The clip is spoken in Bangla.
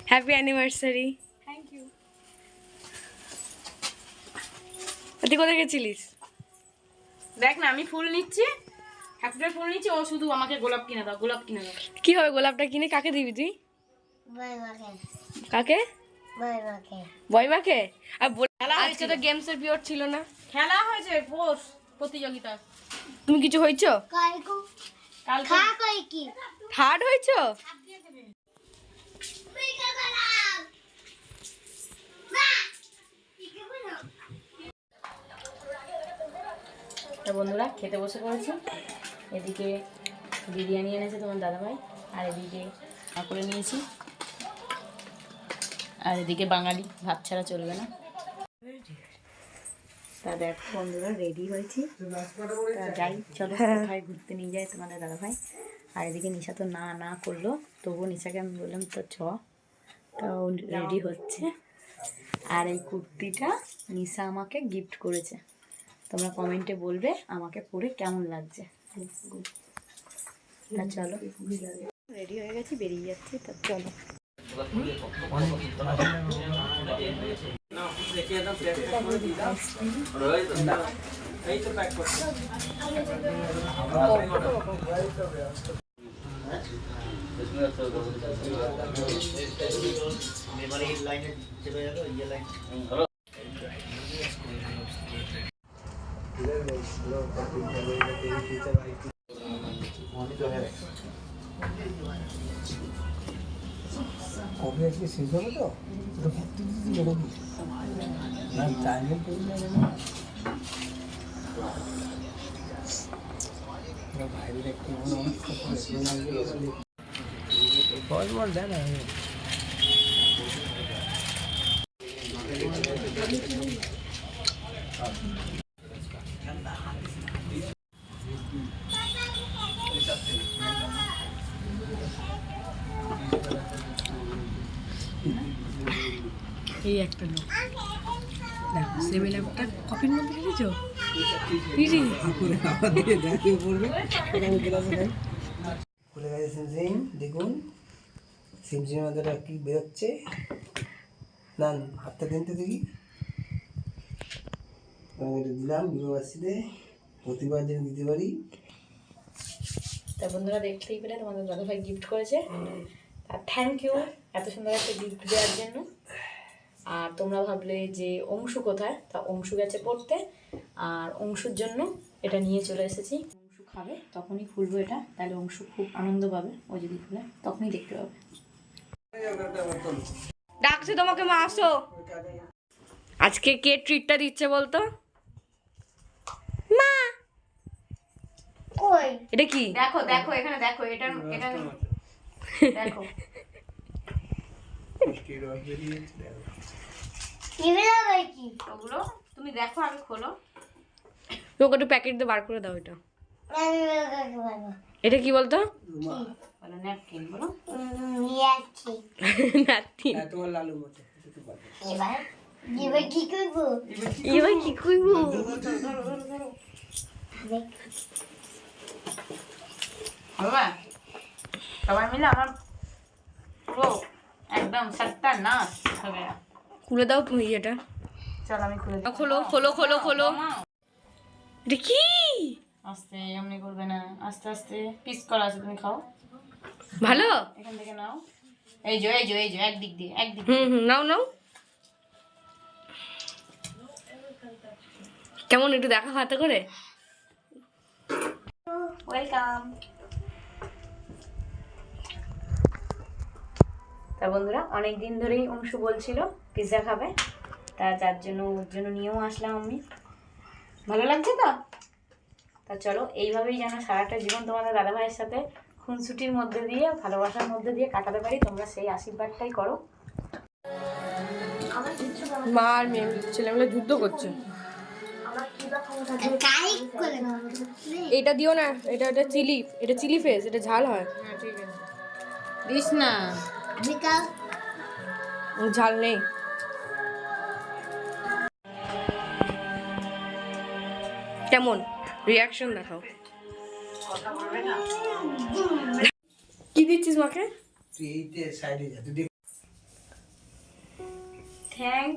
Happy anniversary. Thank you. তুই কোথায় গেছিলিস? দেখ না আমি ফুল নিচ্ছি, ঠাকুরের ফুল নিচ্ছি, ও শুধু আমাকে গোলাপ কিনে দাও, গোলাপ কিনে দাও। কি হবে গোলাপটা কিনে কাকে দিবি তুই? কাকে? বইমাকে। আর আজকে তো গেমস এর পিরিয়ড ছিল না। খেলা হয়েছে পোষ প্রতিযোগিতা। তুমি কিছু হয়েছো? কালকে থার্ড হয়েছো? তা বন্ধুরা খেতে বসে পড়েছে। এদিকে বিরিয়ানি এনেছে তোমার দাদাভাই, আর এদিকে করে নিয়েছি, আর এদিকে বাঙালি ভাত ছাড়া চলবে না। তা দেখো বন্ধুরা রেডি হয়েছি, তা যাই চলো কোথায় ঘুরতে নিয়ে যায় তোমাদের দাদাভাই। আর এদিকে নিশা তো না না করলো, তবুও নিশাকে আমি বললাম তো চ, তাও রেডি হচ্ছে। আর এই কুর্তিটা নিশা আমাকে গিফট করেছে, তোমরা কমেন্টে বলবে আমাকে পরে কেমন লাগছে। তা চলো রেডি হয়ে গেছি, বেরিয়ে যাচ্ছি, তা চলো। অবভিয়াসলি শেষ হবে তো না টাইমে করলে বাইরের একটু ফল দেয় না। এই একটা লোক দেখো 7-Up কপির মধ্যে রেখেছো। খুলে গেছে সিমসিম, দেখুন সিমসিমের মধ্যে কি বেরোচ্ছে না, হাতটা কিনতে দেখি দিলাম বিবাহবাসীতে, প্রতিবার যেন দিতে পারি। তা বন্ধুরা দেখতেই পেলে তোমাদের দাদাভাই গিফট করেছে, আর থ্যাংক ইউ এত সুন্দর একটা গিফট দেওয়ার জন্য। আর তোমরা ভাবলে যে অংশু কোথায়, তা অংশু গেছে পড়তে, আর অংশুর জন্য এটা নিয়ে চলে এসেছি। অংশু খাবে তখনই খুলবো এটা, তাহলে অংশু খুব আনন্দ পাবে, ও যদি খুলে তখনই দেখতে পাবে। ডাকছে তোমাকে, মা আসো। আজকে কে ট্রিটটা দিচ্ছে বলতো? মা কই এটা কি? দেখো দেখো এখানে দেখো, এটা এটা দেখো ওগুলো তুমি দেখো, আগে খোলো। তোকে একটু প্যাকেট দিয়ে বার করে দাও। এটা এটা কি বলতো? বলো ন্যাপকিন, বলো নাতি। তোমার লালু মতো এবার কি করবো? বাবা সবাই মিলে আমার পুরো একদম সাতটা নাচ হবে। খুলে দাও তুমি এটা। চল আমি খুলে দিই। খোলো খোলো খোলো খোলো। এটা কি? আস্তে, এমনি করবে না, আস্তে আস্তে পিস করা আছে, তুমি খাও ভালো। এখান থেকে নাও, এই যে এই যে এই যে একদিক দিয়ে একদিক। নাও নাও। কেমন একটু দেখা হাতে করে। ওয়েলকাম। তা বন্ধুরা অনেক দিন ধরেই অংশু বলছিল পিৎজা খাবে, তা যার জন্য ওর জন্য নিয়েও আসলাম আমি। ভালো লাগছে তো? তা চলো এইভাবেই যেন সারাটা জীবন তোমাদের দাদাভাইয়ের সাথে খুনসুটির মধ্যে দিয়ে, ভালোবাসার মধ্যে দিয়ে কাটাতে পারি, তোমরা সেই আশীর্বাদটাই করো। মা আর মেয়ে ছেলেমেয়ে যুদ্ধ করছে। এটা দিও না, এটা এটা চিলি, এটা চিলি ফেস, এটা ঝাল হয়। হ্যাঁ ঠিক আছে, দিস না, ঝাল নেই। কেমন রিয়াকশন দেখাও। কি দিচ্ছিস মাকে? তুই এইতে সাইডে যা, তুই থ্যাংক